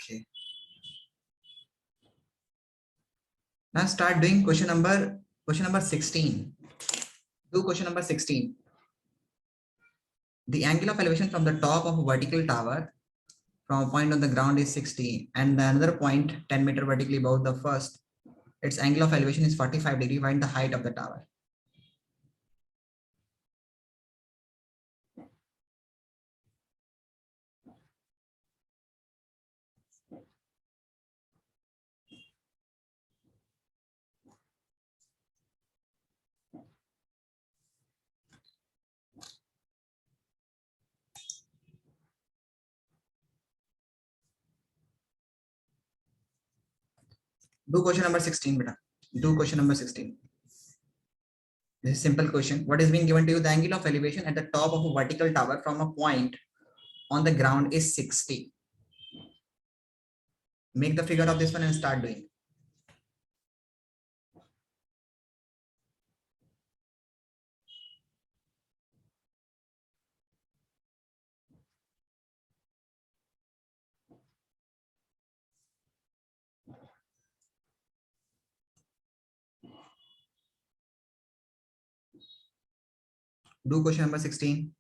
Okay. Now start doing question number 16. Do question number 16. The angle of elevation from the top of a vertical tower from a point on the ground is 60 and the another point 10 meter vertically above the first. Its angle of elevation is 45 degree. Find the height of the tower. Do question number 16, beta. Do question number 16. This is simple question. What is being given to you? The angle of elevation at the top of a vertical tower from a point on the ground is 60. Make the figure of this one and start doing. Do question number 16.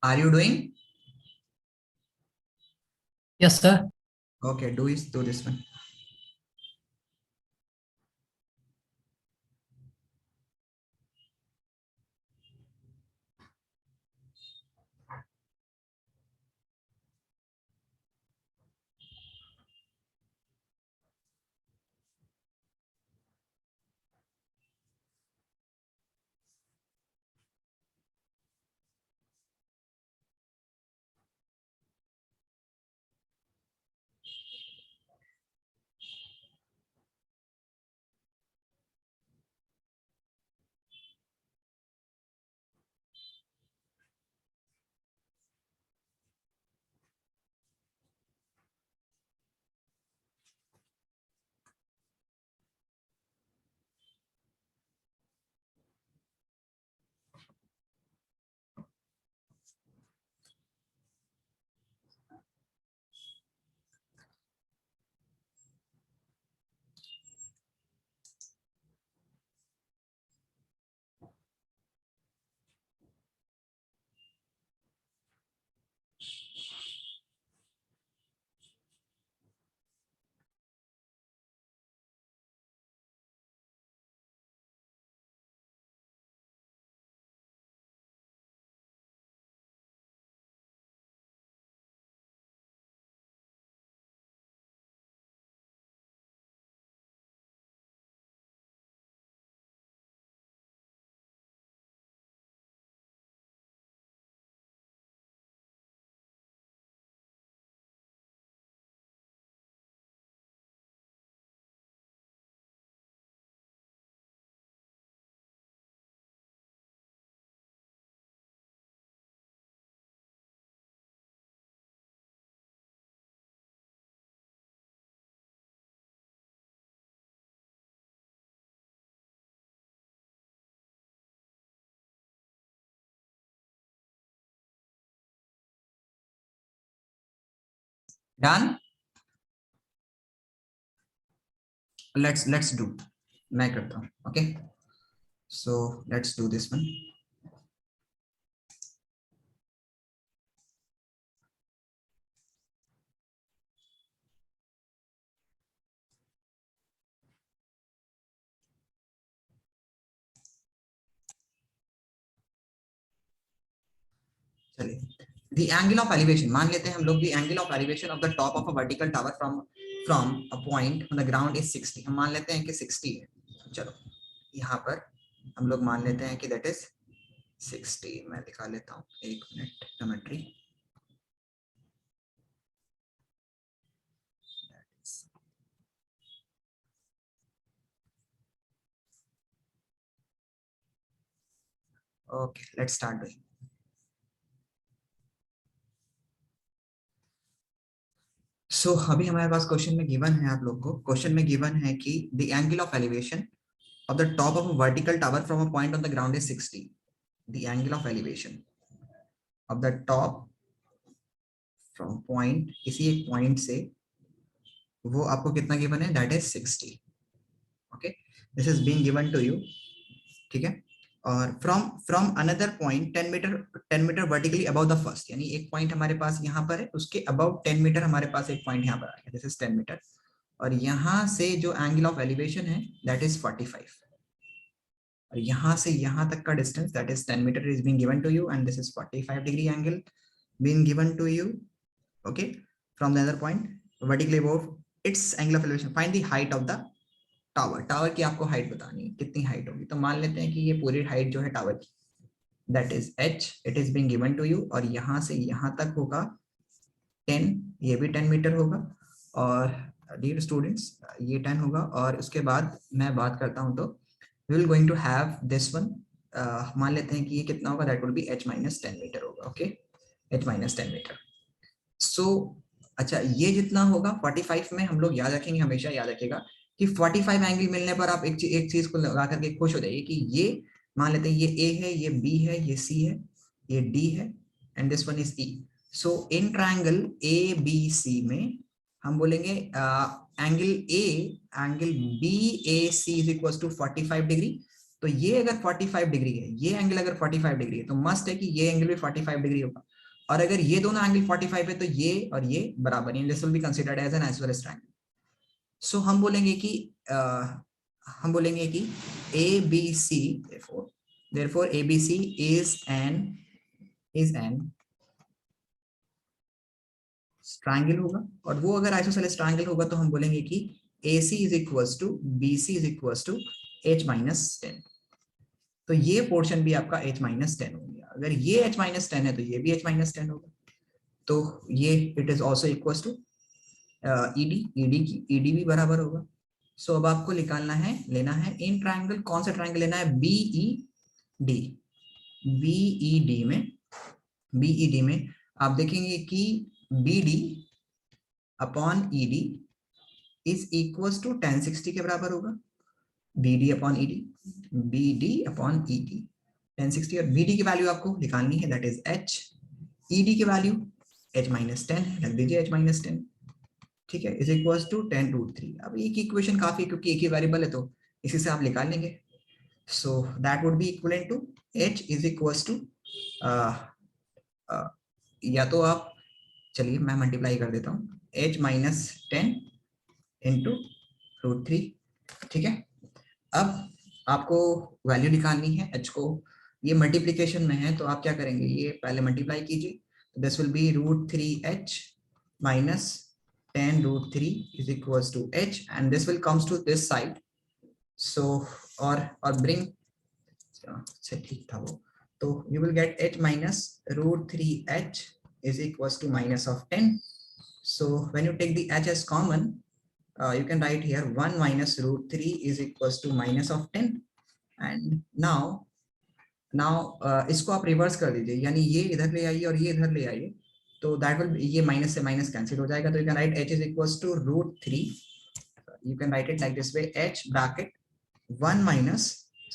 Are you doing? Yes, sir. Okay, do this one. Done. Let's do. मैं करता हूँ. Okay. So let's do this one. चलिए. The angle of elevation. मान लेते हैं हम लोग the angle of elevation of the top of a vertical tower from from a point on the ground is 60, हम मान लेते हैं कि 60 है, चलो यहाँ पर हम लोग मान लेते हैं कि दैट इज 60, मैं दिखा लेता हूँ, एक minute, geometry, okay let's start doing. So अभी हमारे पास क्वेश्चन में गिवन है, आप लोग को क्वेश्चन में गिवन है कि the angle of elevation of the top of a vertical tower from a point on the ground is 60. The angle of elevation of the top from point, किसी एक पॉइंट से वो आपको कितना गिवन है, that is 60. Okay, this is being given to you, ठीक है। और from another point 10 metre vertically above the first, यानी एक पॉइंट हमारे पास यहाँ पर है, उसके अबव 10 मीटर हमारे पास एक पॉइंट यहाँ पर आ गया, दिस इज 10 मीटर, और यहाँ से जो एंगल ऑफ एलिवेशन है दैट इज 45, और यहाँ से यहाँ तक का distance that is 10 metre is being given to you, and this is 45 degree angle being given to you, okay, from the other point vertically above its angle of elevation. Find the height of the tower. Tower की आपको height बतानी है, कितनी height होगी, तो मान लेते हैं कि ये पूरी हाइट जो है टावर की that is h, it is being given to you, और यहाँ से यहाँ तक होगा 10, ये भी 10 मीटर होगा, और डियर स्टूडेंट्स ये 10 होगा, और उसके बाद मैं बात करता हूँ तो we will going to have this one, मान लेते हैं कि ये कितना होगा, that will be h minus 10 metre होगा, okay, h minus 10 metre. So अच्छा, ये जितना होगा 45 में हम लोग याद रखेंगे, हमेशा याद रखेगा कि 45 एंगल मिलने पर आप एक चीज को लगा करके खुश हो जाइए कि ये मान लेते हैं ये ए है, ये बी है, ये सी है, ये डी है, and this one is E. So in triangle A B C में हम बोलेंगे angle B A C is equal to 45 degree. तो ये अगर 45 डिग्री है, ये एंगल अगर 45 डिग्री है, तो मस्ट है कि ये एंगल भी 45 डिग्री होगा, और अगर ये दोनों एंगल 45 है तो ये और ये बराबर है, this will be considered as an isosceles triangle. So हम बोलेंगे कि A B C, therefore ABC is an triangle होगा, और वो अगर आइसोसेलेस ट्रायंगल होगा तो हम बोलेंगे कि AC is equals to BC is equals to H minus 10। तो ये पोर्शन भी आपका H minus 10 हो गया, अगर ये H minus 10 है तो ये भी H minus 10 होगा, तो ये it is also equal to ED भी बराबर होगा। सो अब आपको निकालना है, लेना है इन ट्रायंगल, कौन सा ट्रायंगल लेना है, बीईडी में आप देखेंगे कि BD upon ED is equal to 1060 के बराबर होगा, बीडी अपॉन ईडी 1060, और बीडी की वैल्यू आपको निकालनी है दैट इज एच, ईडी की वैल्यू h minus 10 रख दीजिए, h minus 10, ठीक है, इज इक्वल टू 10√3। अब एक इक्वेशन काफी, क्योंकि एक ही वेरिएबल है तो इसी से आप निकाल लेंगे। So that would be equivalent to h is equal to, या तो आप, चलिए मैं मल्टीप्लाई कर देता हूँ, h minus 10 इंटू √3, ठीक है। अब आपको वैल्यू निकालनी है h को, ये मल्टीप्लीकेशन में है तो आप क्या करेंगे, ये पहले मल्टीप्लाई कीजिए, this will be √3h minus 10√3 is equals to h, and this will comes to this side, so or bring, ठीक था वो, तो you will get h minus √3h is equals to minus of 10। so when you take the h as common, you can write here 1 minus √3 is equals to minus of 10, and now इसको आप reverse कर दीजिए, यानी ये इधर ले आइए और ये इधर ले आइए, तो दैट विल, ये माइनस से माइनस कैंसिल हो जाएगा, तो you can write h is equals to √3, you can write it like this way, h bracket 1 minus,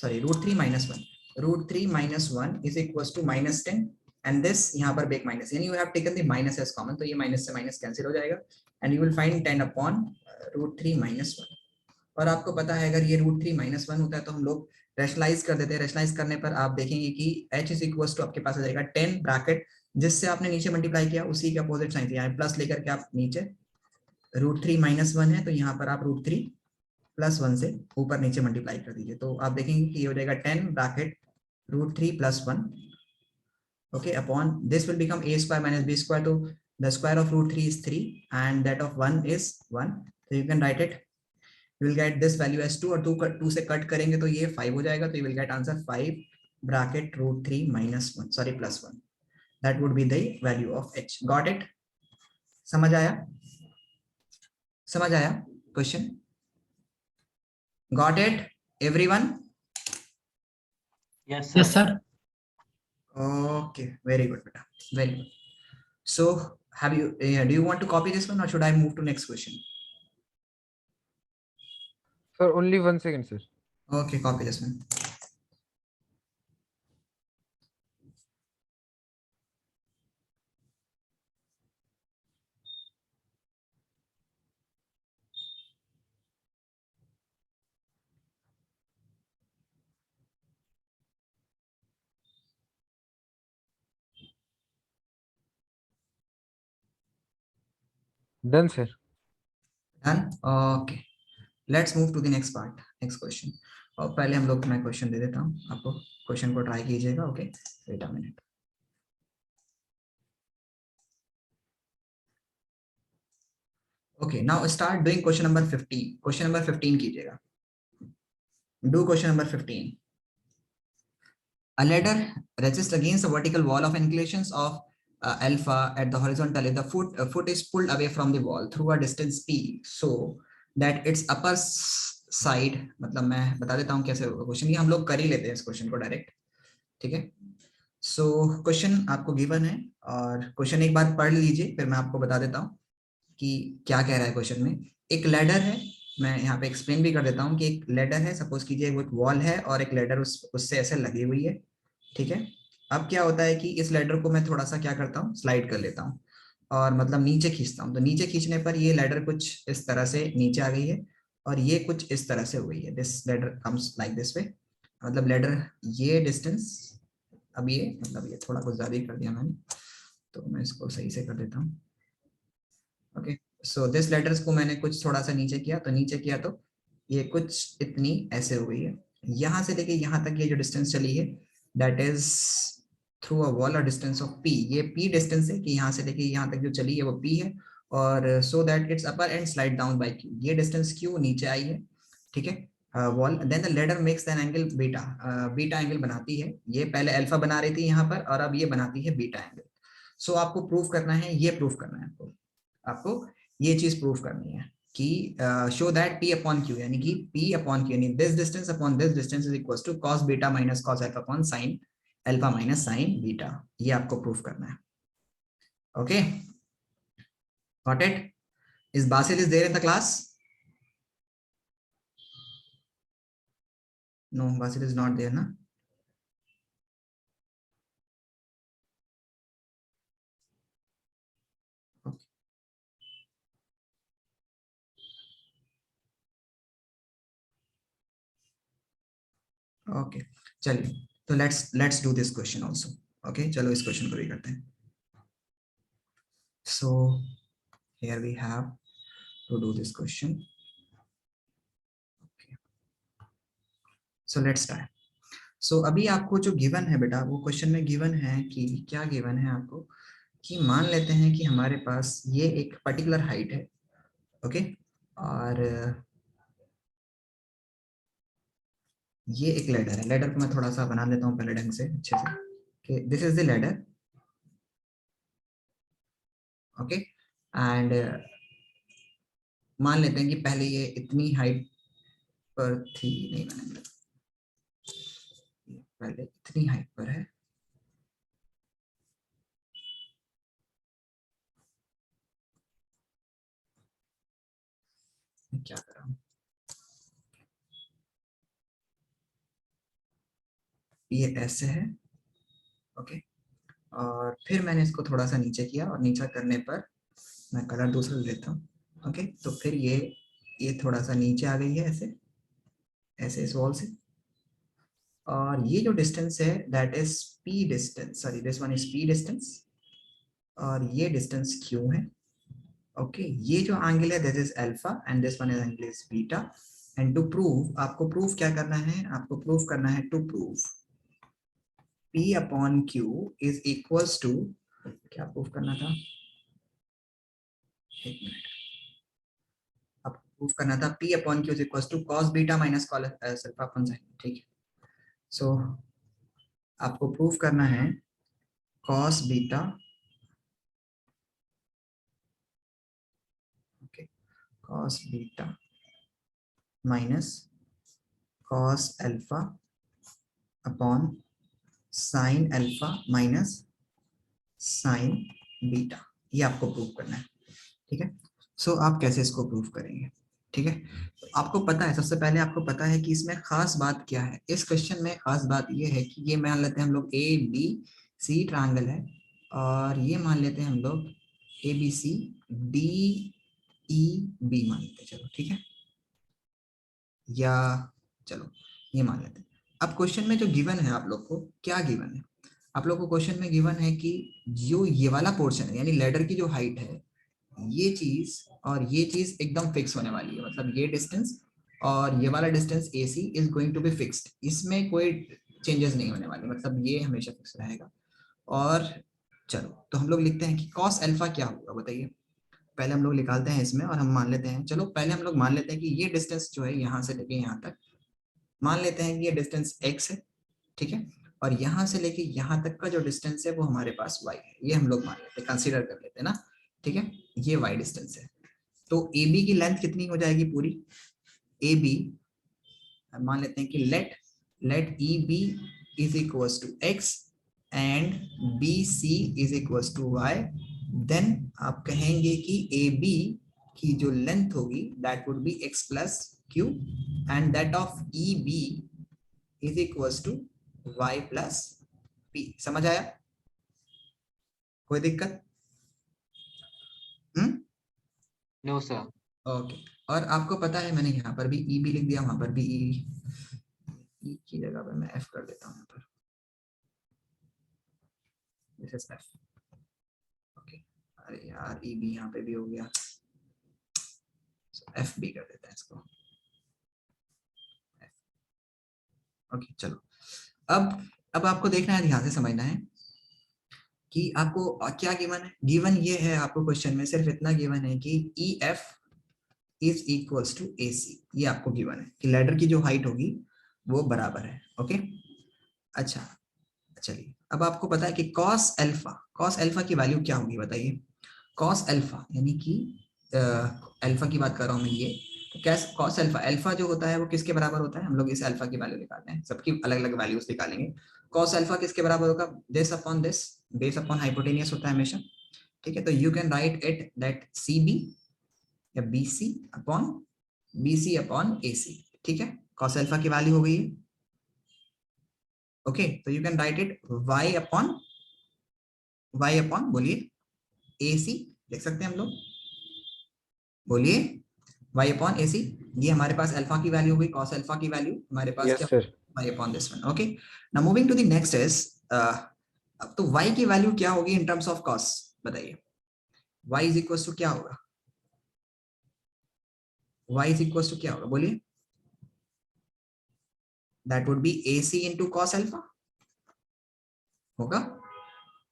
sorry, √3 minus 1, √3 minus 1 is equals to minus 10, and this यहाँ पर एक minus, यानी you have taken the minus as common, तो ये minus से minus cancel हो जाएगा, and you will find 10 upon √3 minus 1। और आपको पता है अगर ये √3 minus 1 होता है तो हम लोग रैशनलाइज कर देते हैं, रैशनलाइज करने पर आप देखेंगे कि h इज इक्वल्स टू आपके पास आ जाएगा 10 ब्रैकेट, जिससे आपने नीचे मल्टीप्लाई किया उसी के अपोजिट साइन, यहाँ प्लस लेकर के आप नीचे, √3 minus 1 है तो यहाँ पर आप √3 plus 1 से ऊपर नीचे मल्टीप्लाई कर दीजिए, तो आप देखेंगे कि ये हो जाएगा 10 bracket √3 plus 1, okay, upon this will become a square minus b square, तो the square of √3 is 3 and that of 1 is 1, तो you can write it, you will get this value as 2 और 2 से कट करेंगे तो ये 5 हो जाएगा, तो you will get answer 5 bracket root 3 minus 1 sorry plus 1, that would be the value of h. Got it? समझ आया? समझ आया question? Got it everyone? Yes, Yes, sir. sir. Okay, very good beta, very good. So have you do you want to copy this one or should I move to next question? Sir, only 1 second, sir. Okay, copy this one. Done, sir. Done? Okay, let's move to the next part, next question. और पहले हम लोग, मैं question दे देता हूँ आपको, question को try कीजिएगा. Okay, wait a minute. Okay, now start doing question number 15. Question number 15 कीजिएगा. Do question number 15. A ladder rests against the vertical wall of inclinations of alpha at the horizontal. If the foot is pulled away from the wall through a distance p, so that its upper side, मतलब मैं बता देता हूँ कैसे question, ये हम लोग कर ही लेते हैं इस क्वेश्चन को डायरेक्ट. ठीक है, सो क्वेश्चन आपको गिवन है और क्वेश्चन एक बार पढ़ लीजिए, फिर मैं आपको बता देता हूँ कि क्या कह रहा है क्वेश्चन में. एक लैडर है, मैं यहाँ पे एक्सप्लेन भी कर देता हूँ कि एक लैडर है, सपोज कीजिए वो एक वॉल है और एक लैडर उससे ऐसे लगी हुई है. ठीक है, अब क्या होता है कि इस लैडर को मैं थोड़ा सा क्या करता हूँ, स्लाइड कर लेता हूँ और मतलब नीचे खींचता हूँ. तो नीचे खींचने पर ये लैडर कुछ इस तरह से नीचे आ गई है और ये कुछ इस तरह से हो गई है. This ladder comes like this वे, मतलब लैडर ये डिस्टेंस, अब ये मतलब ये थोड़ा कुछ ज्यादा ही कर दिया मैंने, तो मैं इसको सही से कर देता हूँ. ओके, सो दिस लेटर्स को मैंने कुछ थोड़ा सा नीचे किया, तो नीचे किया तो ये कुछ इतनी ऐसे हो गई है. यहाँ से लेके यहाँ तक ये जो डिस्टेंस चली है, that is through a wall और डिस्टेंस ऑफ p. ये p डिस्टेंस है कि यहाँ से लेके यहाँ तक जो चली है वो p है, और so that its upper end slide down by q. ये डिस्टेंस q नीचे आई है. ठीक है, wall, then the ladder makes an angle beta, beta angle बनाती है. ये पहले अल्फा बना रही थी यहाँ पर और अब ये बनाती है बीटा एंगल. सो आपको प्रूफ करना है, ये प्रूफ करना है आपको ये चीज प्रूफ करनी है कि show that p upon q, यानी कि p अपॉन q यानी this distance upon this distance is equal to cos beta minus cos alpha upon sin alpha minus sin beta. ये आपको प्रूफ करना है. Okay, got it? Is Basil is there in the class? No, Basil is not there ना. Okay, चलिए, तो let's do this question also. Okay, चलो इस question को भी करते हैं. So here we have to do this question. So let's start. So अभी आपको जो गिवन है बेटा, वो क्वेश्चन में गिवन है कि क्या गिवन है आपको, कि मान लेते हैं कि हमारे पास ये एक पर्टिकुलर हाइट है. ओके, और ये एक लैडर है. लैडर को मैं थोड़ा सा बना लेता हूँ पहले ढंग से अच्छे से, कि this is the ladder. Okay, and मान लेते हैं कि पहले ये इतनी हाइट पर थी, नहीं मैंने पहले इतनी हाइट पर है. मैं क्या कर रहा हूँ, ये ऐसे है. ओके, और फिर मैंने इसको थोड़ा सा नीचे किया और नीचा करने पर मैं कलर दूसरा लेता हूँ. ओके, तो फिर ये थोड़ा सा नीचे आ गई है ऐसे ऐसे इस वॉल से, और ये जो डिस्टेंस है that is p distance, sorry this one is p distance और ये डिस्टेंस q है. ओके, ये जो एंगल है this is alpha and this one is angle is beta. And to prove, आपको प्रूफ क्या करना है, आपको प्रूफ करना है, to prove p upon q is equals to, क्या प्रूफ करना था, एक मिनट. अब प्रूफ करना था P upon Q is equal to cos beta minus cos alpha upon sine, ठीक है। सो आपको प्रूफ करना है cos beta, okay, cos beta minus cos alpha upon sine alpha minus sine beta, ये आपको प्रूफ करना है, ठीक है। सो आप कैसे इसको प्रूफ करेंगे, ठीक है। तो आपको पता है, सबसे पहले आपको पता है कि इसमें खास बात क्या है। इस क्वेश्चन में खास बात ये है कि ये मान लेते हैं हम लोग ए बी सी ट्रायंगल है, और ये मान लेते हैं हम लोग A B C D E B मान लेते हैं, चलो ठीक है, या चलो ये मान लेते हैं। अब क्वेश्चन में जो गिवन है आप लोग को, क्या गिवन है, आप लोग को क्वेश्चन में गिवन है कि जो ये वाला पोर्शन है यानी लैडर की जो हाइट है, ये चीज और ये चीज एकदम फिक्स होने वाली है, मतलब ये डिस्टेंस और ये वाला distance AC is going to be fixed, इसमें कोई चेंजेस नहीं होने वाले, मतलब ये हमेशा फिक्स रहेगा। और चलो तो हम लोग लिखते हैं कि कॉस अल्फा क्या होगा बताइए, पहले हम लोग निकालते हैं इसमें और हम मान लेते हैं, चलो पहले हम लोग मान लेते हैं कि ये डिस्टेंस जो है यहाँ से लेके यहाँ तक, मान लेते हैं कि ये डिस्टेंस x है, ठीक है, और यहाँ से लेके यहाँ तक का जो डिस्टेंस है वो हमारे पास y है, ये हम लोग मान लेते हैं, कंसीडर कर लेते हैं ना, ठीक है, ये y डिस्टेंस है। तो AB की लेंथ कितनी हो जाएगी पूरी, AB मान लेते हैं कि let EB is equals to x and BC is equals to y, then आप कहेंगे कि AB की जो लेंथ होगी that would be x plus q and that of EB is equals to y plus p। समझ आया, कोई दिक्कत? No sir. ओके, और आपको पता है मैंने यहाँ पर भी ई भी लिख दिया, वहां पर भी ई की जगह पर मैं एफ कर देता हूँ यहाँ पर, दिस इज एफ, ओके। अरे यार ई भी यहाँ पे भी हो गया, एफ भी कर देते हैं इसको, ओके चलो। अब आपको देखना है, ध्यान से समझना है कि आपको क्या गिवन है। गिवन ये है आपको क्वेश्चन में, सिर्फ इतना गिवन है कि E F is equals to A C, ये आपको गिवन है कि लैडर की जो हाइट होगी वो बराबर है, ओके। अच्छा चलिए, अब आपको पता है कि कॉस अल्फा की वैल्यू क्या होगी बताइए। कॉस अल्फा यानी कि अल्फा की बात कर रहा हूं मैं, ये तो कैस कॉस अल्फा जो होता है वो किसके बराबर होता है, हम लोग इस अल्फा की वैल्यू निकालते हैं, सबकी अलग अलग वैल्यूज निकालेंगे। कॉस अल्फा किसके बराबर होगा, this upon this, base upon hypotenuse होता है हमेशा, ठीक है। तो you can write it that CB या BC अपॉन AC, ठीक है। कॉस अल्फा की वैल्यू हो गई, ओके। तो you can write it y upon बोलिए AC, लिख सकते हैं हम लोग, बोलिए y अपॉन AC, ये हमारे पास अल्फा की वैल्यू हो गई, कॉस अल्फा की वैल्यू हमारे पास Yes, क्या, sir. y अपॉन this one, okay. Now moving to the next is, अब तो y की वैल्यू क्या होगी इन टर्म्स ऑफ कॉस बताइए, y इज इक्वल टू क्या होगा, y इज इक्वल टू क्या होगा बोलिए, that would be AC into cos alpha होगा,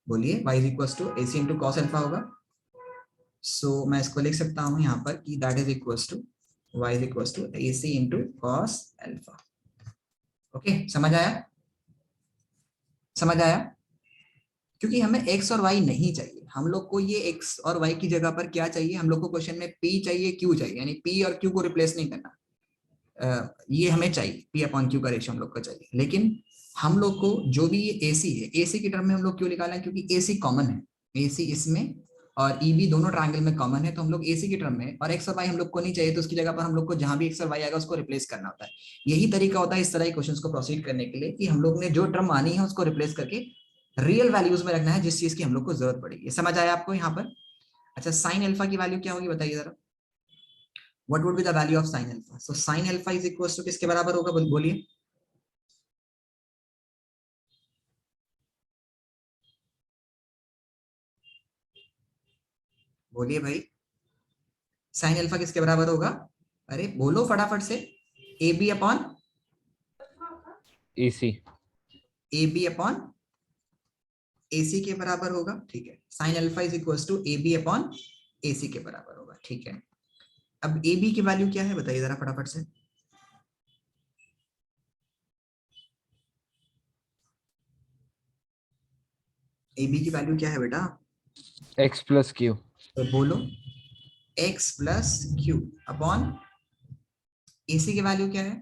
बोलिए y is equal to AC into cos alpha होगा। सो मैं इसको लिख सकता हूं यहाँ पर कि that is equal to y is equal to AC into cos alpha, okay. समझ आया, समझ आया, क्योंकि हमें x और y नहीं चाहिए, हम लोग को ये x और y की जगह पर क्या चाहिए, हम लोग को क्वेश्चन में p चाहिए, q चाहिए, यानी p और q को रिप्लेस नहीं करना, ये हमें चाहिए, p अपॉन q का रेशियो हम लोग को चाहिए। लेकिन हम लोग को जो भी ये AC है, AC की टर्म में हम लोग क्यों निकालें, क्योंकि AC कॉमन है, AC इसमें और EB दोनों ट्रायंगल में कॉमन है, तो हम लोग AC की टर्म में, और x और y हम लोग को नहीं चाहिए, तो उसकी जगह पर हम लोग को जहां भी x और y आएगा उसको रिप्लेस करना होता है। यही तरीका होता है इस तरह के क्वेश्चंस को प्रोसीड करने के लिए, कि हम लोग ने जो टर्म मानी है उसको रिप्लेस करके रियल वैल्यूज में रखना है, जिस चीज की हम लोग को जरूरत पड़ेगी। समझ आया आपको यहाँ पर? अच्छा, साइन अल्फा की वैल्यू क्या होगी बताइए जरा, what would be the value of sine alpha. So sine alpha is equal to किसके बराबर होगा, बोलिए, बोलिए भाई, साइन अल्फा किसके बराबर होगा, अरे बोलो फटाफट से, AB अपॉन AC. AC के बराबर होगा, ठीक है। Sine alpha is equal to AB upon AC के बराबर होगा, ठीक है। अब ए बी की वैल्यू क्या है बताइए जरा फटाफट से। ए बी की वैल्यू क्या है बेटा? x plus q. तो बोलो x plus Q upon AC की वैल्यू क्या है?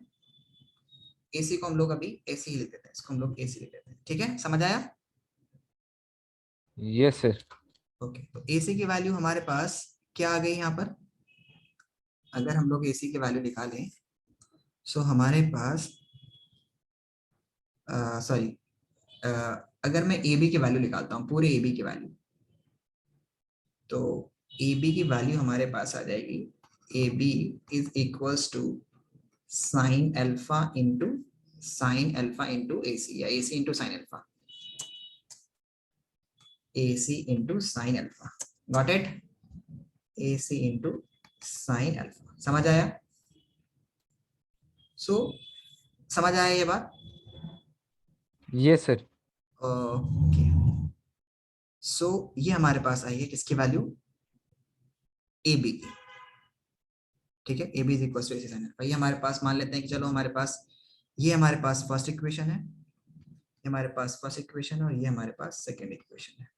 AC को हम लोग अभी AC ही लिख देते हैं, इसको हम लोग AC लिख देते हैं, ठीक है, समझ आया? Yes sir. ओके, तो AC की वैल्यू हमारे पास क्या आ गई यहाँ पर? अगर हम लोग AC की वैल्यू निकालें सो हमारे पास सॉरी अगर मैं AB की वैल्यू निकालता हूँ, पूरे AB की वैल्यू, तो AB की वैल्यू हमारे पास आ जाएगी AB is equals to sine alpha into AC या AC into sine alpha, AC into sine alpha, got it? AC into sine alpha, समझ आया? सो समझ आया ये बात? Yes sir. ओके, सो ये हमारे पास आई है किसकी वैल्यू? AB की, ठीक है, AB is equal to AC sine alpha. ये हमारे पास मान लेते हैं कि चलो हमारे पास ये हमारे पास फर्स्ट इक्वेशन है, ये हमारे पास फर्स्ट इक्वेशन है और ये हमारे पास सेकंड इक्वेशन है,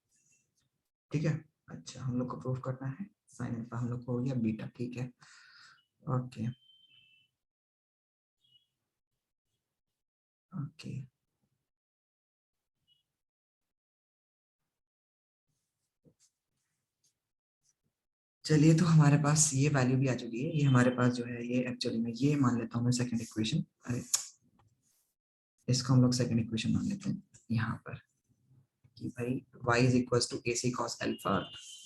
ठीक है। अच्छा, हम लोग को प्रूफ करना है साइन अल्फा, हम लोग को हो गया बीटा, ठीक है, ओके ओके। चलिए, तो हमारे पास ये वैल्यू भी आ चुकी है, ये हमारे पास जो है ये एक्चुअली में ये मान लेता हूँ मैं सेकंड इक्वेशन, अरे इसको हम लोग सेकंड इक्वेशन मान लेते हैं यहाँ पर कि भाई y is equals to AC cos alpha,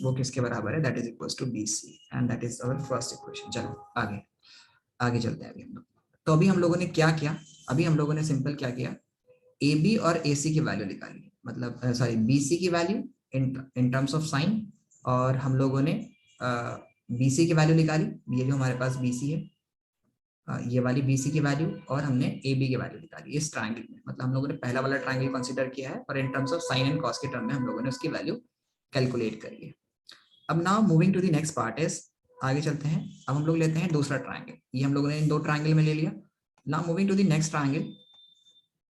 वो किसके बराबर है? That is equals to BC and that is our first equation. चलो आगे आगे चलते हैं अभी हम लोग। तो अभी हम लोगों ने क्या किया? अभी हम लोगों ने सिंपल क्या किया, AB और AC की वैल्यू निकाली, मतलब सॉरी BC की value in terms of sine, और हम लोगों ने BC की वैल्यू निकाली, ये जो हमारे पास BC है, ये वाली BC की वैल्यू, और हमने AB की वैल्यू निकाली इस ट्रायंगल में, मतलब हम लोगों ने पहला वाला ट्रायंगल कंसीडर किया है और इन terms of sine and cos के टर्म में हम लोगों ने उसकी वैल्यू कैलकुलेट करी है। अब now moving to the next part is, आगे चलते हैं, अब हम लोग लेते हैं दूसरा ट्रायंगल, ये हम लोगों ने इन दो ट्रायंगल में ले लिया। Now moving to the next triangle,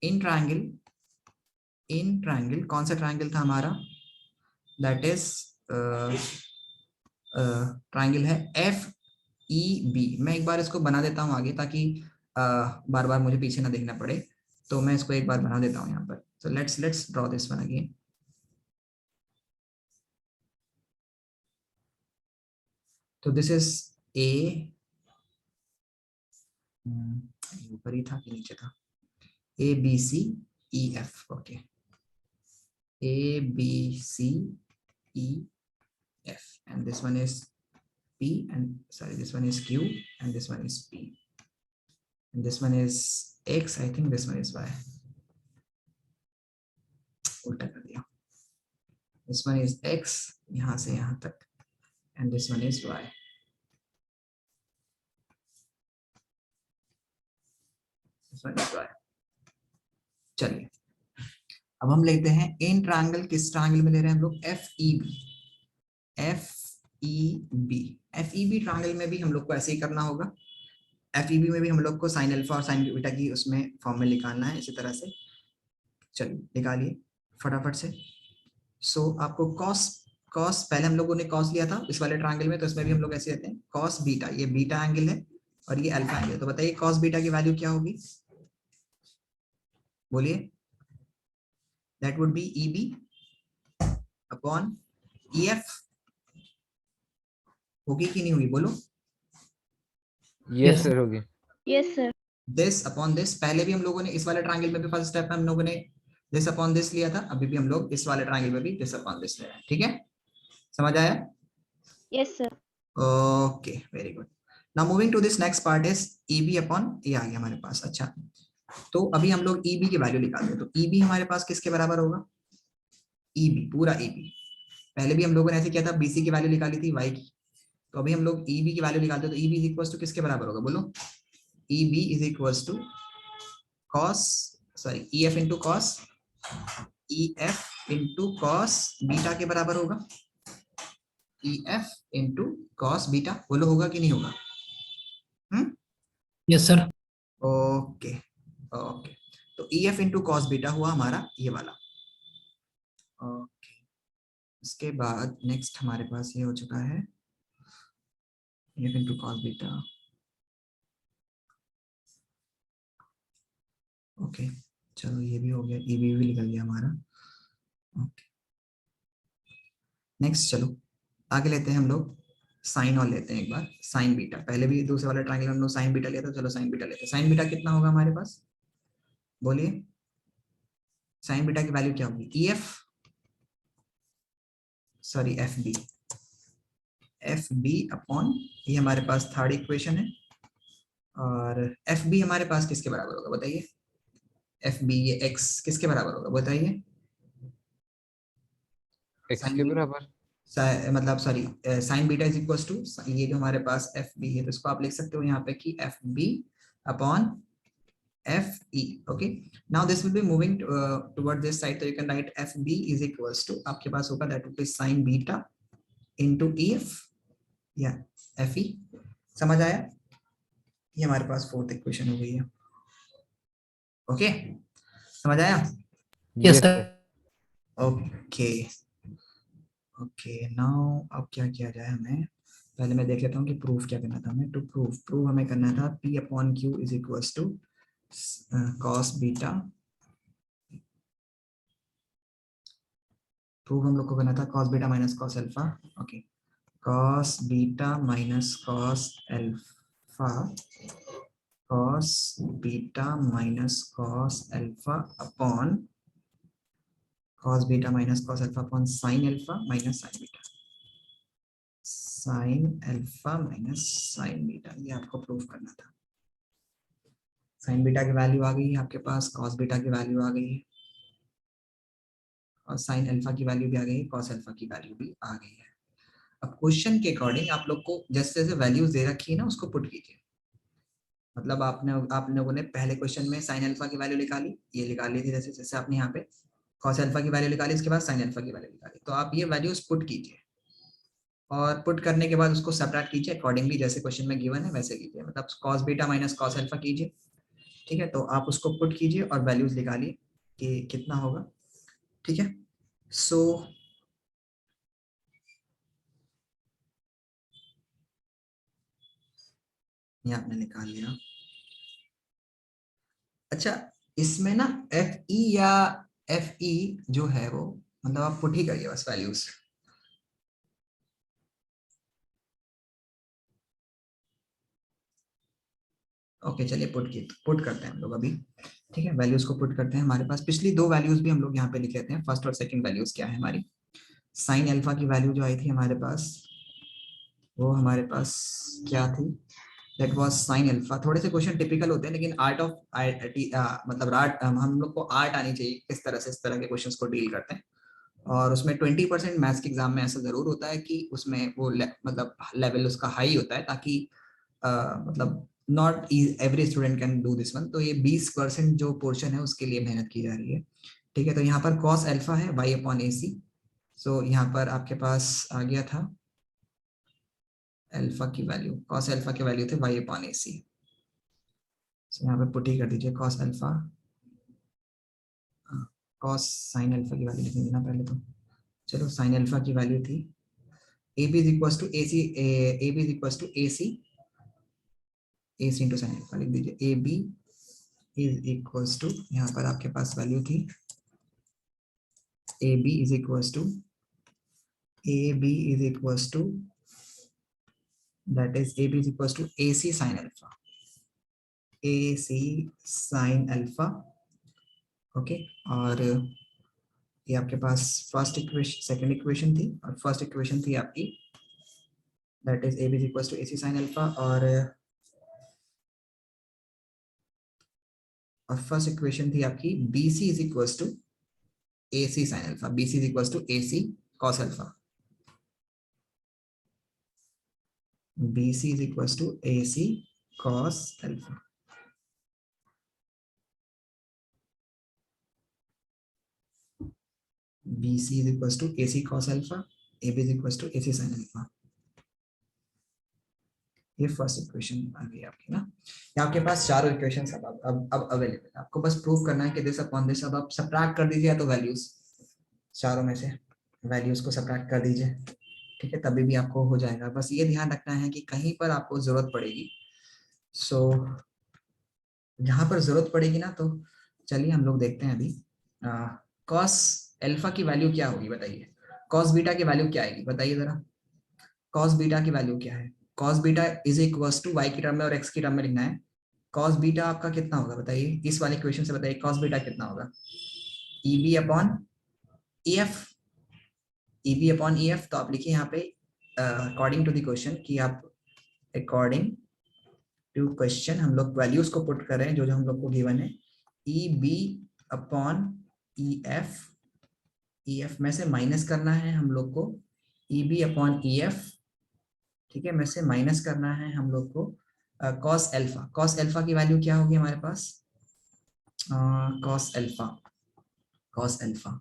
in triangle कौन सा ट्रायंगल था हमारा? दैट इज ट्रायंगल है FEB। मैं एक बार इसको बना देता हूँ आगे, ताकि बार बार मुझे पीछे ना देखना पड़े, तो मैं इसको एक बार बना देता हूँ यहाँ पर। So let's draw this one again. तो दिस इज A, ऊपर ही था कि नीचे था? ABCEF, okay, ABCEF, and this one is P, and sorry, this one is Q, and this one is P, and this one is X, I think this one is Y, उल्टा कर दिया। This one is X, यहाँ से यहाँ तक, and this one is Y, this one is Y। चलिए, अब हम लेते हैं इन ट्रायंगल, किस ट्रायंगल में ले रहे हैं हम लोग? FEB ट्रायंगल में भी हम लोग को ऐसे ही करना होगा। FEB में भी हम लोग को साइन अल्फा और साइन बीटा की उसमें फॉर्म में निकालना है, इसी तरह से। चलिए निकालिए फटाफट से। सो आपको कॉस पहले हम लोगों ने कॉस लिया था इस वाले ट्रायंगल में, तो इसमें भी हम लोग ऐसे लेते हैं कॉस बीटा, ये बीटा एंगल है और ये अल्फा एंगल, तो बताइए कॉस बीटा की वैल्यू क्या होगी? बोलिए। That would B EB upon EF, होगी कि नहीं होगी बोलो? Yes sir होगी. Yes, sir. This upon this, पहले भी हम लोगों ने इस वाले ट्रायंगल में भी फर्स्ट स्टेप में हम लोगों ने दिस अपॉन दिस लिया था, अभी भी हम लोग इस वाले ट्रायंगल में भी दिस अपॉन दिस ले रहे हैं, ठीक है, समझ आया? Yes, sir. Okay, very good. Now moving to this next part is EB upon, ये आ गया हमारे पास। अच्छा, तो अभी हम लोग EB की वैल्यू निकालते हैं, तो EB हमारे पास किसके बराबर होगा? EB, पूरा EB, पहले भी हम लोगों ने ऐसे किया था, BC की वैल्यू निकाली थी Y की, तो अभी हम लोग EB की वैल्यू निकालते हैं, तो EB इज इक्वल्स टू किसके बराबर होगा बोलो? EB is equals to cos, sorry EF into cos, EF into cos beta के बराबर होगा, EF इंटू cos बीटा, बोलो होगा कि नहीं होगा? Yes sir. ओके ओके, तो EF इंटू कॉस बीटा हुआ हमारा ये वाला। ओके, इसके बाद नेक्स्ट हमारे पास ये हो चुका है EF into cos beta. Okay चलो ये भी हो गया, EB भी निकल गया हमारा। ओके नेक्स्ट चलो आगे लेते हैं हम लोग साइन और लेते हैं एक बार साइन बीटा। पहले भी दूसरे वाला ट्रायंगल हम लोग साइन बीटा लिया था, चलो साइन बीटा लेते हैं। साइन बीटा कितना होगा हमारे पास, बोलिए। साइन बीटा की वैल्यू क्या होगी, EF sorry FB, FB upon ये हमारे पास थर्ड इक्वेशन है, और FB हमारे पास किसके बराबर होगा बताइए। FB ये x किसके बराबर होगा बताइए। x के बराबर। मतलब sorry sine beta is equal to ये जो हमारे पास FB है, तो इसको आप लिख सकते हो यहाँ पे कि FB upon FE। Okay now this will be moving toward this side, तो you can write FB is equals to आपके पास होगा that will be sine beta into EF या FE। समझ आया, ये हमारे पास फोर्थ इक्वेशन हो गई है। ओके समझ आया। Yes yes sir. Sir. Okay okay now अब क्या किया जाए हमें, पहले मैं देख लेता हूँ कि प्रूफ क्या करना था हमें। टू प्रूफ हमें करना था P upon Q is equals to cos beta. Proof हम लोग को करना था cos beta minus cos alpha. Okay cos beta minus cos alpha, cos beta minus cos alpha upon cos beta minus cos alpha upon sine alpha minus sine beta, sine alpha minus sine beta, ये आपको proof करना था। Sine beta की value आ गई है आपके पास, कॉस बीटा की वैल्यू आ गई है, और साइन अल्फा की वैल्यू भी आ गई है, कॉस अल्फा की वैल्यू भी आ गई है। अब क्वेश्चन के अकॉर्डिंग आप लोग को जैसे जैसे वैल्यूज दे रखी है ना उसको पुट कीजिए। मतलब आप लोगों ने पहले क्वेश्चन में साइन अल्फा की वैल्यू निकाली, ये निकाल ली थी जैसे जैसे आपने यहाँ पे कॉस अल्फा की वैल्यू निकाली, इसके बाद साइन अल्फा की वैल्यू निकाली, तो आप ये वैल्यूज पुट कीजिए और पुट करने के बाद उसको सेपरेट कीजिए अकॉर्डिंगली, जैसे क्वेश्चन में गिवन है वैसे कीजिए। मतलब cos beta minus cos alpha कीजिए, ठीक है, तो आप उसको पुट कीजिए और वैल्यूज निकालिए कि कितना होगा। ठीक है सो ये आपने निकाल लिया। अच्छा इसमें ना FE या FE जो है वो मतलब आप पुट ही करिए बस वैल्यूज। ओके चलिए पुट करते हैं हम लोग अभी। ठीक है वैल्यूज को पुट करते हैं। हमारे पास पिछली दो वैल्यूज भी हम लोग यहाँ पे लिख लेते हैं। फर्स्ट और सेकंड वैल्यूज क्या है हमारी, साइन अल्फा की वैल्यू जो आई थी हमारे पास वो हमारे पास क्या थी, दैट वाज साइन अल्फा। थोड़े से क्वेश्चन टिपिकल होते हैं लेकिन आर्ट ऑफ मतलब आर्ट हम लोग को आर्ट आनी चाहिए किस तरह से इस तरह के क्वेश्चंस को डील करते हैं। और उसमें 20% मैथ्स के एग्जाम में ऐसा जरूर होता है कि उसमें वो मतलब लेवल उसका हाई होता है, ताकि मतलब not every student can do this one. तो ये 20% जो पोर्शन है उसके लिए मेहनत की जा रही है। ठीक है तो यहाँ पर कॉस अल्फा है y अपॉन ए सी। सो यहाँ पर आपके पास आ गया था अल्फा की वैल्यू, कॉस अल्फा की वैल्यू थे y अपॉन ए सी। यहाँ पे पुट ही कर दीजिए cos alpha, cos sine alpha की वैल्यू लिखेंगे ना पहले तो। चलो साइन अल्फा की वैल्यू थी A B is equal to A C, A B is equal to A C, A C into sine alpha लिख दीजिए। A B is equal to यहाँ पर आपके पास वैल्यू थी A B is equal to, A B is equal to that is A B is equal to A C sine alpha, A C sine alpha. Okay और ये आपके पास first equation second equation थी, और first equation थी आपकी that is A B is equal to A C sine alpha, और first equation थी आपकी B C is equal to A C sine alpha, B C is equal to A C cos alpha, B C is equal to A C cos alpha. B C is equal to A C cos alpha, A B is equal to A C sine alpha. ये first equation आ गई आपकी ना। ये आपके पास चारों equations अब available है, आपको बस प्रूव करना है कि दिस अपॉन दिस। अब आप सबट्रैक्ट कर दीजिए या तो वैल्यूज, चारों में से वैल्यूज को सबट्रैक्ट कर दीजिए, ठीक है, तभी भी आपको हो जाएगा। बस ये ध्यान रखना है कि कहीं पर आपको जरूरत पड़ेगी, सो जहां पर जरूरत पड़ेगी ना, तो चलिए हम लोग देखते हैं अभी। कॉस अल्फा की वैल्यू क्या होगी बताइए, कॉस बीटा की वैल्यू क्या आएगी बताइए जरा। कॉस बीटा की वैल्यू क्या है, cos beta is equals to Y की टर्म में और एक्स की टर्म में लिखना है। कॉस बीटा आपका कितना होगा बताइए, इस वाले क्वेश्चन से बताइए कॉस बीटा कितना होगा, E B upon E F, E B upon E F. तो आप लिखिए यहाँ पे अकॉर्डिंग टू द क्वेश्चन कि आप अकॉर्डिंग टू क्वेश्चन हम लोग वैल्यूज को पुट कर रहे हैं जो जो हम लोग को गिवन है, E B upon E F में से माइनस करना है हम लोग को E B upon E F, ठीक है, में से माइनस करना है हम लोग को कॉस अल्फा। कॉस अल्फा की वैल्यू क्या होगी हमारे पास, cos alpha, cos alpha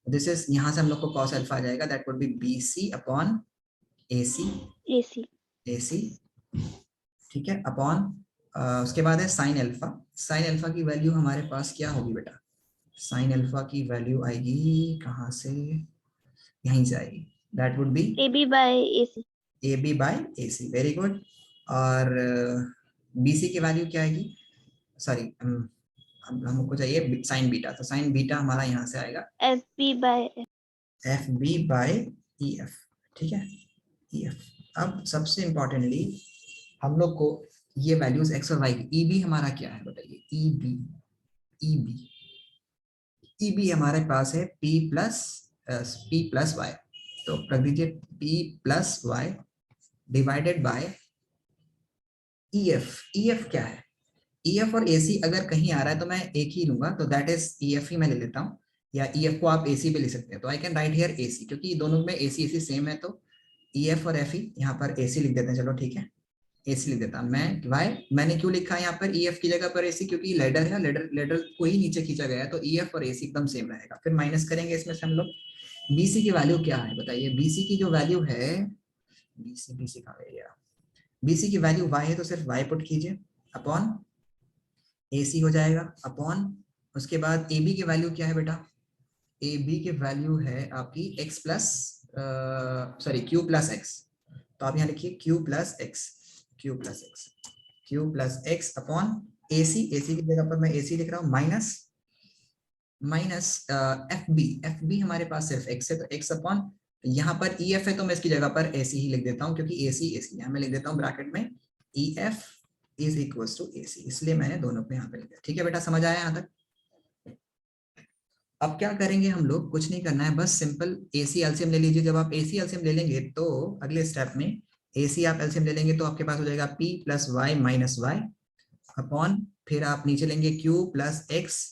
this is, यहां से हम लोग को कॉस अल्फा आ जाएगा, that would be B C upon A C, AC. A C, ठीक है, अपॉन उसके बाद है साइन अल्फा। साइन अल्फा की वैल्यू हमारे पास क्या होगी बेटा, साइन अल्फा की वैल्यू आएगी कहाँ से, यहीं से आएगी, that would be AB by AC. A B by A C, very good. और बी सी की वैल्यू क्या आएगी, सॉरी हमको चाहिए साइन बीटा, तो साइन बीटा हमारा यहाँ से आएगा FB by F B by E F, ठीक है, ई एफ। अब सबसे इंपॉर्टेंटली हम लोग को ये वैल्यूज एक्स और वाई की, ई बी हमारा क्या है बताइए, E B, E B, E B हमारे पास है पी प्लस वाई, तो रख दीजिए P plus Y divided by E F. E F क्या है, ई एफ और ए सी अगर कहीं आ रहा है तो मैं एक ही लूंगा, तो दैट इज ई एफ ही मैं ले लेता हूँ, या ई एफ को आप ए सी पे ले सकते हैं, तो आई कैन राइट हियर ए सी, क्योंकि दोनों में ए सी सेम है, तो ई एफ और एफ ई यहाँ पर ए सी लिख देते हैं, चलो ठीक है, ए सी लिख देता हूँ मैं। वाई मैंने क्यों लिखा है यहाँ पर ई एफ की जगह पर ए सी, क्योंकि लेडर है, लेडर को ही नीचे खींचा गया है, तो ई एफ और ए सी एकदम सेम रहेगा। फिर माइनस करेंगे इसमें से हम लोग, बी सी की वैल्यू क्या है बताइए, बी सी की जो वैल्यू है, बी सी का गया, बी सी की वैल्यू वाई है, तो सिर्फ वाई पुट कीजिए अपॉन ए सी हो जाएगा, अपॉन उसके बाद ए बी की वैल्यू क्या है बेटा, ए बी की वैल्यू है आपकी x plus sorry q plus x, तो आप यहाँ लिखिए q plus x, q plus x, q plus x upon A C, A C की जगह पर मैं ए सी लिख रहा हूँ, माइनस माइनस एफ बी हमारे पास सिर्फ एक्स है, तो एक्स अपॉन यहाँ पर ई एफ है, तो मैं इसकी जगह पर ए सी ही लिख देता हूँ, क्योंकि ए सी यहाँ मैं लिख देता हूँ ब्रैकेट में E F is equal to A C, इसलिए मैंने दोनों को यहाँ पे लिख दिया। ठीक है बेटा, समझ आया यहाँ तक। अब क्या करेंगे हम लोग, कुछ नहीं करना है, बस सिंपल एसी एलसीएम ले लीजिए। जब आप एसी एलसीएम ले लेंगे तो अगले स्टेप में एसी आप एलसीएम ले लेंगे तो आपके पास हो जाएगा P plus Y minus Y upon, फिर आप नीचे लेंगे Q plus X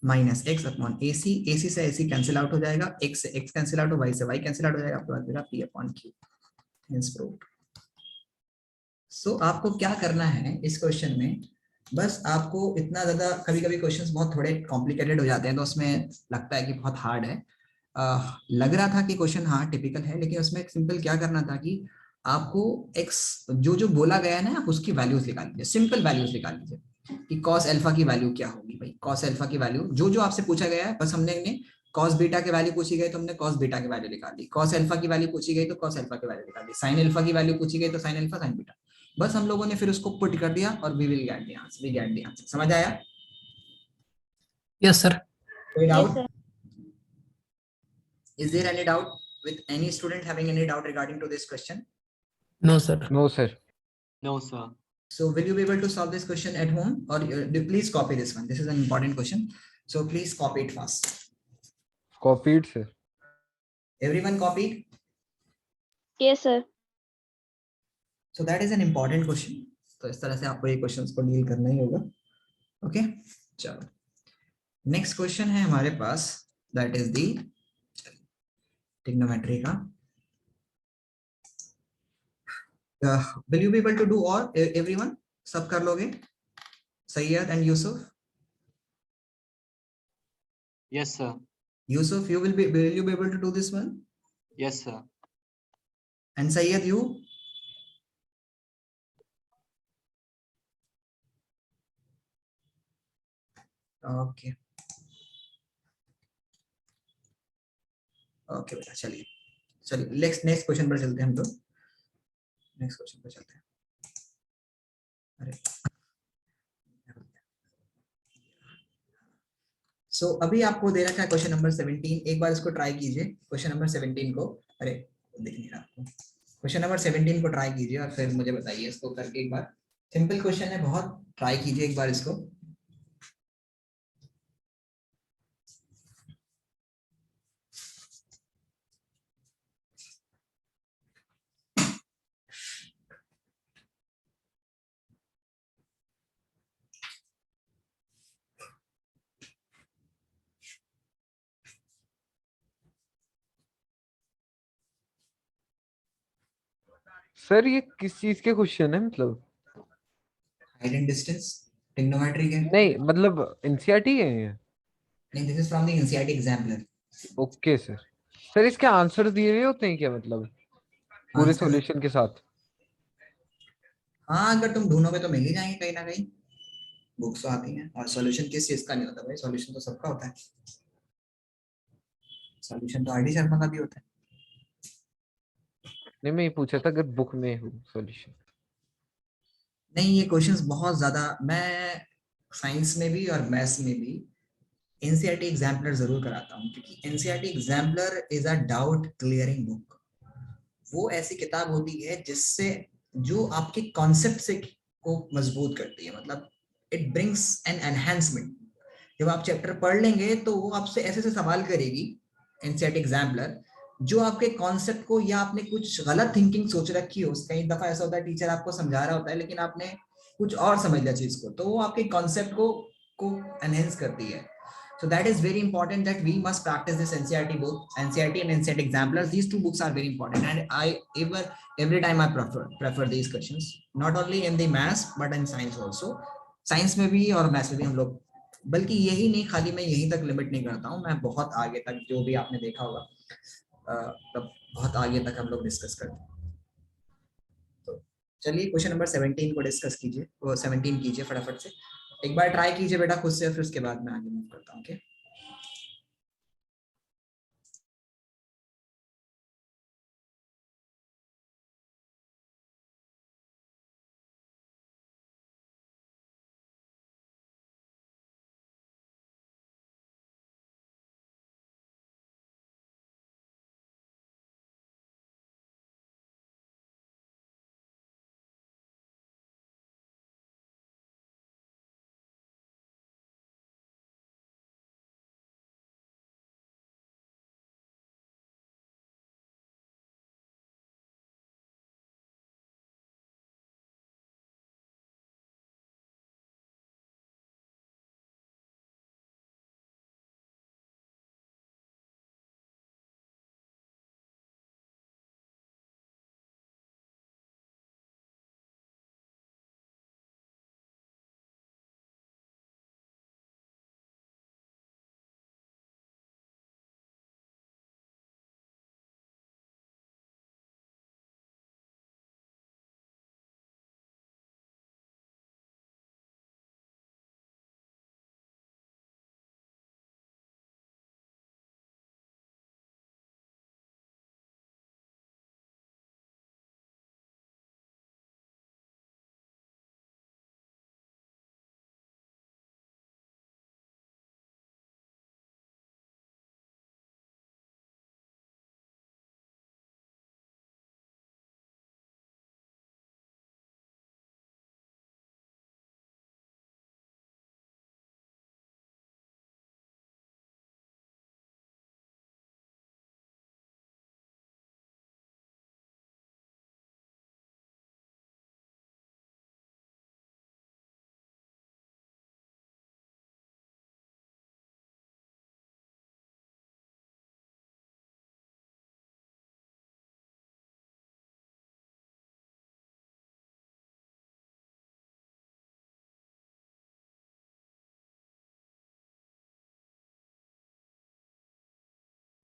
minus X upon AC, AC से एसी कैंसिल आउट हो जाएगा, एक्स से एक्स कैंसिल आउट, वाई से वाई कैंसिल आउट हो जाएगा, आपके पास मेरा पी अपॉन क्यू। सो आपको क्या करना है इस क्वेश्चन में, बस आपको इतना ज्यादा, कभी कभी क्वेश्चंस बहुत थोड़े कॉम्प्लिकेटेड हो जाते हैं तो उसमें लगता है कि बहुत हार्ड है, लग रहा था कि क्वेश्चन हाँ टिपिकल है, लेकिन उसमें सिंपल क्या करना था कि आपको एक्स जो जो बोला गया है ना, आप उसकी वैल्यूज निकाल लीजिए, सिंपल वैल्यूज निकाल लीजिए कि कॉस अल्फा की वैल्यू क्या होगी भाई, कॉस अल्फा की वैल्यू जो जो आपसे पूछा गया है, बस हमने कॉस बीटा की वैल्यू पूछी गई तो हमने कॉस बीटा की वैल्यू निकाल दी, कॉस अल्फा की वैल्यू पूछी गई तो कॉस अल्फा की वैल्यू निकाल दी, साइन अल्फा की वैल्यू पूछी गई तो साइन अल्फा साइन बीटा, बस हम लोगों ने फिर उसको पुट कर दिया और we will get the answer, we get the answer. समझ आया? Yes, sir. कोई yes doubt? sir. Is there any doubt with any student having any doubt regarding to this question? No, sir. No, sir. No, sir. So will you be able to solve this question at home, or please copy this one? This is an important question. So please copy it fast. Copied, sir. Everyone copied? Yes sir. So that is an important question. तो इस तरह से आपको ये questions को deal करना ही होगा। Okay, चलो नेक्स्ट क्वेश्चन है हमारे पास, दैट इज दी ट्रिग्नोमेट्री का। Will you be able to do all everyone? सब कर लोगे? Syed and Yusuf? Yes, sir. Yusuf, will you be able to do this one? Yes, sir. And Sayyed, you? Okay okay बेटा, चलिए चलिए next next question पर चलते हैं हम लोग। नेक्स्ट क्वेश्चन पर चलते हैं। अरे सो अभी आपको दे रखा है क्वेश्चन नंबर 17। एक बार इसको ट्राई कीजिए क्वेश्चन नंबर 17 को। अरे दिख नहीं रहा आपको। क्वेश्चन नंबर 17 को ट्राई कीजिए और फिर मुझे बताइए इसको करके एक बार। सिंपल क्वेश्चन है बहुत, ट्राई कीजिए एक बार इसको। सर ये किस चीज के क्वेश्चन है मतलब? हाइट एंड डिस्टेंस, ट्रिग्नोमेट्री के। नहीं मतलब एनसीईआरटी है ये? नहीं, this is from the NCERT exemplar. Okay sir. Sir इसके आंसर दिए हुए होते हैं क्या मतलब पूरे आंसर, सॉल्यूशन के साथ? हाँ अगर तुम ढूंढोगे तो मिल ही जाएंगे कहीं ना कहीं। बुक्स तो आती हैं। और सॉल्यूशन किस चीज का नहीं होता भाई, सॉल्यूशन तो सबका होता है। सॉल्यूशन तो आर डी शर्मा का भी होता है। नहीं मैं ये पूछा था अगर बुक में हो सॉल्यूशन। नहीं, ये क्वेश्चंस बहुत ज्यादा, मैं साइंस में भी और मैथ्स में भी एनसीईआरटी एग्जाम्पलर जरूर कराता हूँ, क्योंकि NCERT exemplar is a doubt clearing book. वो ऐसी किताब होती है जिससे जो आपके कॉन्सेप्ट से को मजबूत करती है, मतलब इट ब्रिंग्स एन एनहेंसमेंट। जब आप चैप्टर पढ़ लेंगे तो वो आपसे ऐसे से सवाल करेगी एनसीईआरटी एग्जाम्पलर, जो आपके कॉन्सेप्ट को, या आपने कुछ गलत थिंकिंग सोच रखी हो, कई दफा ऐसा होता है टीचर आपको समझा रहा होता है लेकिन आपने कुछ और समझ लिया चीज को, तो वो आपके कॉन्सेप्ट को एनहेंस करती है। So that is very important that we must practice this NCERT book, NCERT and NCERT examples. These two books are very important, and I every time I prefer these questions, not only in the maths but in science also. Science में भी और maths में भी हम लोग, बल्कि यही नहीं, खाली मैं यहीं तक लिमिट नहीं करता हूँ, मैं बहुत आगे तक, जो भी आपने देखा होगा तब बहुत आगे तक हम लोग डिस्कस करते हैं। तो चलिए क्वेश्चन नंबर 17 को डिस्कस कीजिए, वो 17 कीजिए फटाफट से। एक बार ट्राई कीजिए बेटा खुद से, फिर उसके बाद मैं आगे मूव करता हूँ। Okay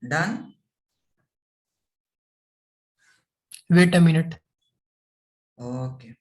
done. Wait a minute. Okay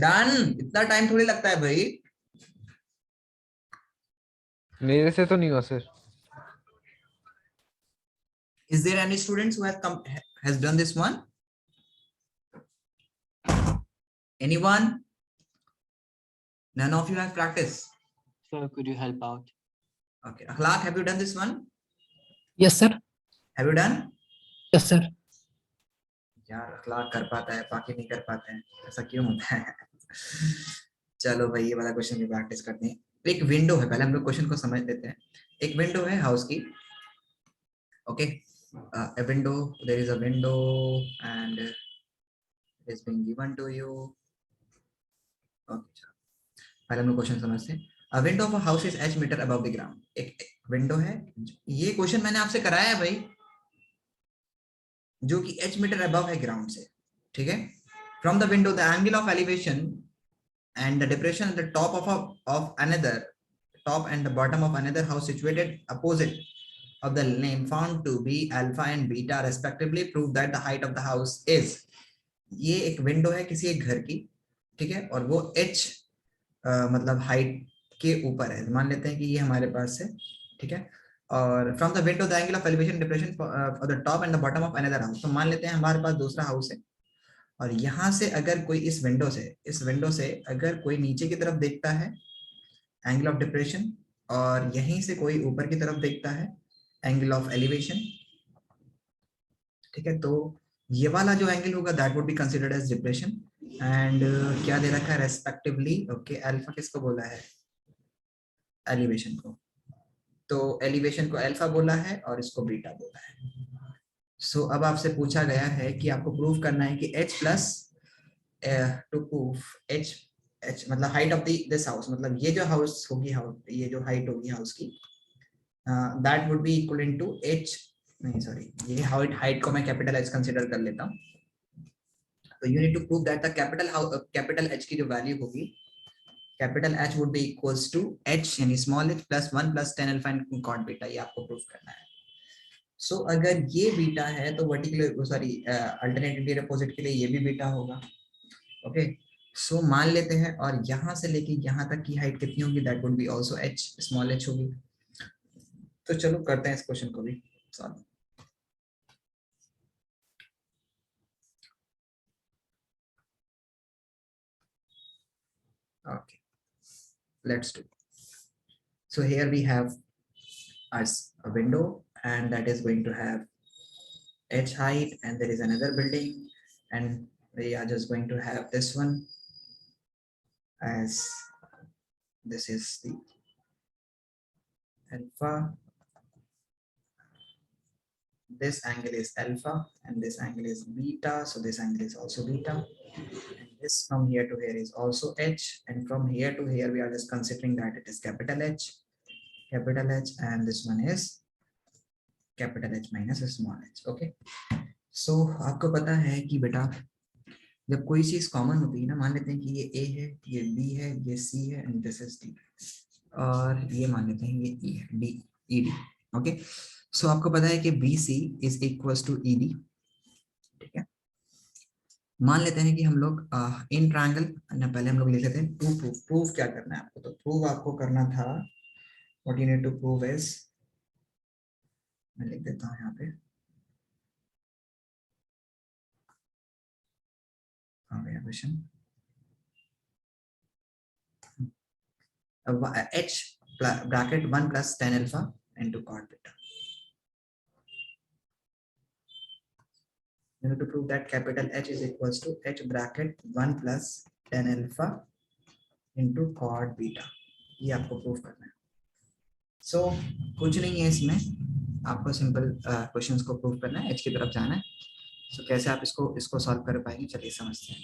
done, इतना टाइम थोड़ी लगता है भाई। मेरे से तो नहीं हुआ sir. Is there any students who has done this one? Anyone? None of you have practiced. Sir, could you help out? Okay, Akhlaq, have you done this one? Yes, sir. Have you done? Yes, sir. यार अखलाक कर पाता है, बाकी नहीं कर पाते हैं, ऐसा क्यों होता है? चलो भाई ये वाला क्वेश्चन भी प्रैक्टिस करते हैं। एक विंडो है, पहले हम लोग क्वेश्चन को समझ लेते हैं। एक विंडो है हाउस की, okay, a window, there is a window and it is being given to you, okay, पहले हम लोग क्वेश्चन समझते हैं। A window of a house is h meter above the ground, एक विंडो है, ये क्वेश्चन मैंने आपसे कराया है भाई, जो कि h मीटर अबव है ग्राउंड से, ठीक है। From the window the angle of elevation and the depression at the top of another, top and the bottom of another house situated opposite of the name found to be alpha and beta respectively prove that the height of the house is, ये एक window है किसी एक घर की, ठीक है, और वो h मतलब हाइट के ऊपर है, मान लेते हैं कि ये हमारे पास है, ठीक है। और from the window the angle of elevation depression for the top and the bottom of another house, तो मान लेते हैं हमारे पास दूसरा हाउस है, और यहाँ से अगर कोई इस विंडो से अगर कोई नीचे की तरफ देखता है एंगल ऑफ डिप्रेशन, और यहीं से कोई ऊपर की तरफ देखता है एंगल ऑफ एलिवेशन, ठीक है, तो ये वाला जो एंगल होगा that would be considered as depression and क्या दे रखा है रेस्पेक्टिवली, ओके, अल्फा किसको बोला है, एलिवेशन को, तो एलिवेशन को अल्फा बोला है और इसको बीटा बोला है। सो अब आपसे पूछा गया है कि आपको प्रूव करना है कि h plus two prove h मतलब हाइट ऑफ दिस हाउस, मतलब ये जो हाउस होगी, ये जो हाइट होगी हाउस की, that would be equal to h, नहीं सॉरी, ये हाइट को मैं कैपिटल h कंसीडर कर लेता हूँ, तो you need to prove that the capital h की जो वैल्यू होगी, capital H would be equals to h यानी small h plus 1 plus tan alpha in cot beta, ये आपको प्रूव करना है। सो अगर ये बीटा है तो vertical sorry alternate interior opposite के लिए ये भी बीटा होगा, ओके। सो मान लेते हैं, और यहाँ से लेके यहाँ तक की हाइट कितनी होगी, that would be also h, small h होगी। तो चलो करते हैं इस क्वेश्चन को भी solve. Okay, let's do. So here we have a window and that is going to have h height, and there is another building and we are just going to have this one as this is the alpha, this angle is alpha and this angle is beta, so this angle is also beta, and this from here to here is also h, and from here to here we are just considering that it is capital H, and this one is capital H minus small h, okay। so आपको पता है कि बेटा जब कोई चीज common होती है ना, मान लेते हैं कि ये A है, ये B है, ये C है एंड दिस इज D, और ये मान लेते हैं ये E है, D, ED, ओके। सो आपको पता है कि BC is equals to ED, ठीक है। मान लेते हैं कि हम लोग इन ट्रायंगल ना, पहले हम लोग लिख लेते हैं प्रूफ क्या करना है आपको, तो प्रूव आपको करना था, what you need to prove is, मैं लिख देता हूँ यहाँ पे, question h bracket 1 plus tan alpha into cot beta. You need to prove that capital H is equals to h bracket 1 plus tan alpha into cot beta. ये आपको prove करना है। सो कुछ नहीं है इसमें, आपको सिंपल क्वेश्चंस को प्रूव करना है, h की तरफ जाना है। सो कैसे आप इसको सॉल्व कर पाएंगे, चलिए समझते हैं।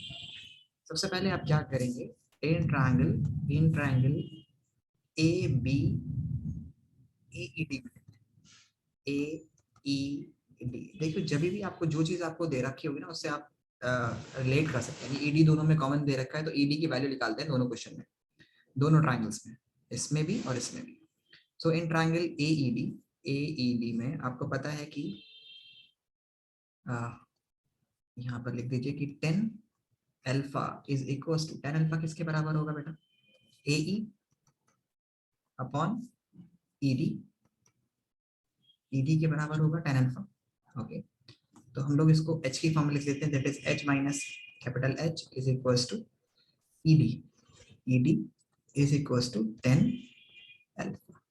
सबसे पहले आप क्या करेंगे, इन ट्रायंगल AB AED, देखिए जब भी आपको जो चीज आपको दे रखी होगी ना, उससे आप रिलेट कर सकते हैं। ED दोनों में कॉमन दे रखा है, तो ED की वैल्यू निकालते हैं दोनों क्वेश्चन में, दोनों ट्रायंगल्स में, इसमें भी और इसमें भी। सो इन ट्रायंगल AED में आपको पता है कि यहाँ पर लिख दीजिए कि 10 alpha is equals to tan alpha किसके बराबर होगा बेटा? AE अपॉन ED, ED के बराबर होगा tan अल्फा। ओके, तो हम लोग इसको H की फॉर्म में लिख लेते हैं, that is H minus capital H is equals to ED, ED is equals to tan alpha.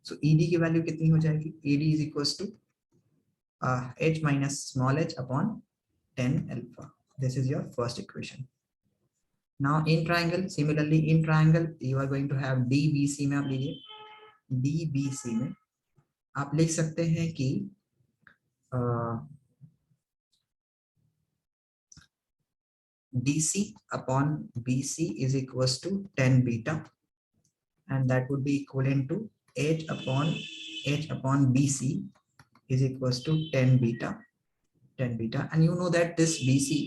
So ED की वैल्यू कितनी हो जाएगी? ED is equals to H minus small h upon tan alpha. This is your first equation. Now in triangle, similarly in triangle you are going to have DBC में आप लीजिए, DBC में आप लिख सकते हैं कि DC upon BC is equals to tan beta, and that would be equivalent to H upon BC is equals to tan beta, and you know that this BC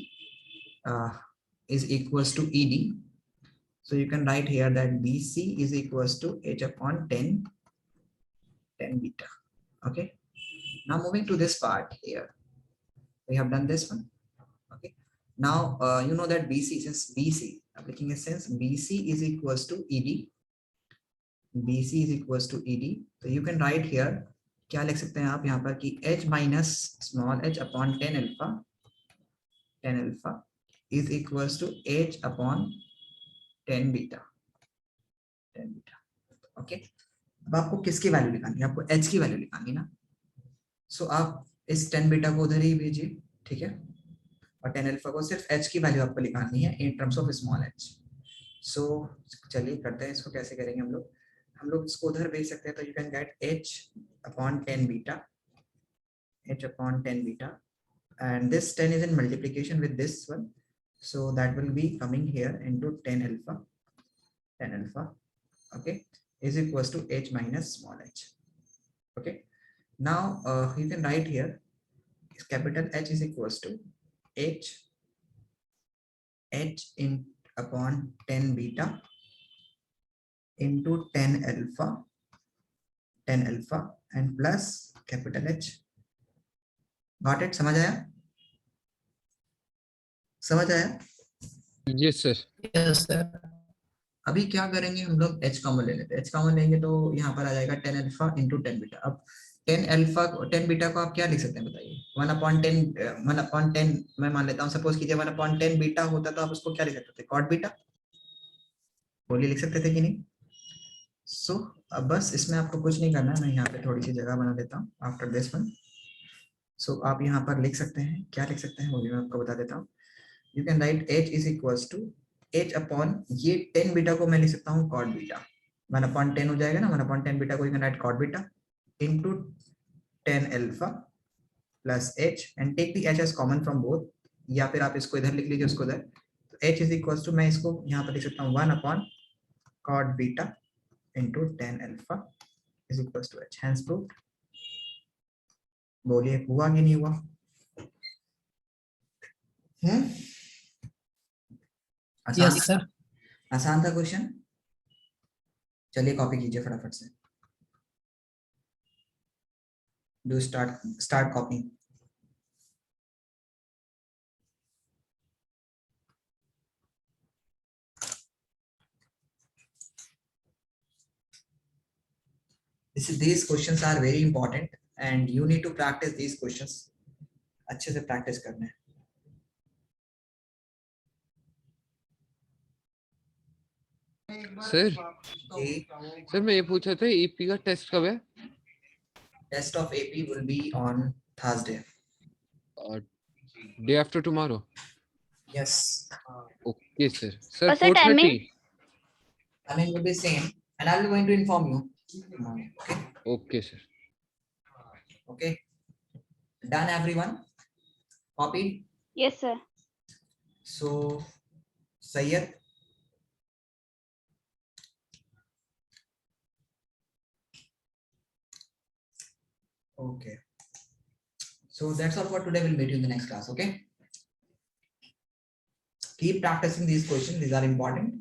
is equals to ED, so you can write here that BC is equals to H upon tan beta. Okay, now moving to this part here, we have done this one. Okay, now you know that BC, since BC, making a sense, BC is equals to ED, BC is equals to ED, so you can write here, क्या लिख सकते हैं आप यहाँ पर कि H minus small h upon tan alpha is equals to H upon tan beta, okay. अब आपको किसकी वैल्यू निकालनी है? आपको H की वैल्यू निकालनी ना, सो आप इस tan बीटा को उधर ही भेजिए, ठीक है, और tan अल्फा को सिर्फ H की वैल्यू आपको निकालनी है इन टर्म्स ऑफ स्मॉल h। सो चलिए करते हैं इसको, कैसे करेंगे हम लोग इसको उधर भेज सकते हैं, तो you can get H upon tan beta, H upon tan beta, and this 10 is in multiplication with this one, so that will be coming here into tan alpha, okay, is equals to H minus small h. Okay, now you can write here capital H is equals to H in upon tan beta into tan alpha and plus capital H. Got it? समझ आया? Yes sir. Yes, sir. अभी क्या करेंगे, हम लोग H common ले लेते हैं। H कॉमन लेंगे तो यहाँ पर आ जाएगा tan alpha into tan beta. अब tan बीटा को आप क्या लिख सकते हैं बताइए? 1/10 मैं मान लेता हूँ, सपोज कीजिए 1/10 बीटा होता तो आप उसको क्या लिख सकते थे? कॉट बीटा, बोलिए, लिख सकते थे कि नहीं? सो अब बस इसमें आपको कुछ नहीं करना है, मैं यहाँ पे थोड़ी सी जगह बना देता हूँ आफ्टर दिस वन। सो आप यहाँ पर लिख सकते हैं, क्या लिख सकते हैं वो भी मैं आपको बता देता हूँ। You can write H is equals to H upon ये tan बीटा को मैं लिख सकता हूँ कॉट बीटा, 1/10 हो जाएगा ना, 1/10 बीटा को you can write cot beta into tan alpha plus H and take the H as common from both, या फिर आप इसको इधर लिख लीजिए उसको उधर। तो H इज इक्वल्स टू, मैं इसको यहाँ पर लिख सकता हूँ 1/cot beta into tan alpha is equals to H। Hence proved. बोलिए हुआ कि नहीं हुआ? आसान Yes, sir. आसान था क्वेश्चन। चलिए कॉपी कीजिए फटाफट से, do start copy. These questions are very important and you need to practice these questions, अच्छे से प्रैक्टिस करना है। सर जी, सर मैं ये पूछा था ईपी का टेस्ट कब है? Test of AP will be on Thursday. Day after tomorrow. Yes. Okay sir. Sir What's the 4:30। timing? Timing will be same and I'll be going to inform you. Okay. Okay sir. Okay. Done everyone? Copied? Yes, sir. So Sayyed, okay, so that's all for today. We'll meet you in the next class. Okay, keep practicing these questions, these are important.